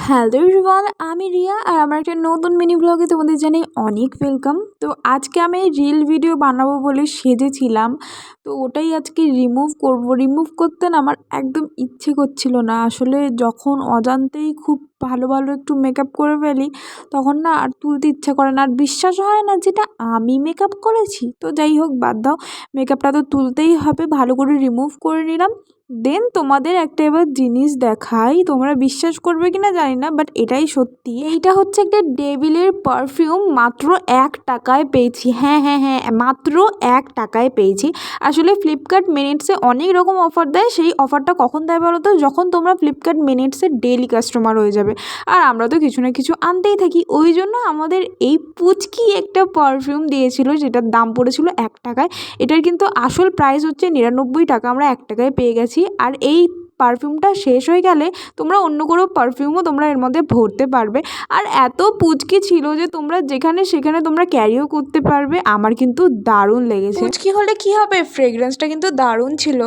Hello everyone, আমি রিয়া আর আমার একটা নতুন মিনি ব্লগে তোমাদের জানাই অনেক ওয়েলকাম। তো আজকে আমি রিল ভিডিও বানাবো বলে সেজেছিলাম, তো ওটাই আজকে রিমুভ করতে না আমার একদম ইচ্ছে করছিল না। আসলে যখন অজান্তেই খুব ভালো ভালো একটু মেকআপ করে ফেলি তখন না আর তুলতে ইচ্ছা করে না, আর বিশ্বাস হয় না যেটা আমি মেকআপ করেছি। তো যাই হোক, বাদ দাও, মেকআপটা তো তুলতেই হবে। ভালো করে রিমুভ করে নিলাম। দেন তোমাদের একটা এবার জিনিস দেখাই, তোমরা বিশ্বাস করবে কিনা জানি না, বাট এটাই সত্যি। এইটা হচ্ছে একটা ডেভিলের পারফিউম, মাত্র 1 টাকায় পেয়েছি। হ্যাঁ হ্যাঁ হ্যাঁ, মাত্র 1 টাকায় পেয়েছি। আসলে ফ্লিপকার্ট মিনিটসে অনেক রকম অফার দেয়। সেই অফারটা কখন দেয় বলো তো? যখন তোমরা ফ্লিপকার্ট মিনিটসের ডেইলি কাস্টমার হয়ে যাবে। আর আমরা তো কিছু না কিছু আনতেই থাকি, ওই জন্য আমাদের এই পুচকি একটা পারফিউম দিয়েছিল, যেটার দাম পড়েছিল 1 টাকায়। এটার কিন্তু আসল প্রাইস হচ্ছে 99 টাকা, আমরা 1 টাকায় পেয়ে গেছি। আর এই পারফিউমটা শেষ হয়ে গেলে তোমরা অন্য কোনো পারফিউমও তোমরা এর মধ্যে ভরতে পারবে। আর এত পুচকি ছিল যে তোমরা যেখানে সেখানে তোমরা ক্যারিও করতে পারবে। আমার কিন্তু দারুণ লেগেছে। পুচকি হলে কি হবে, ফ্রেগরেন্সটা কিন্তু দারুণ ছিল।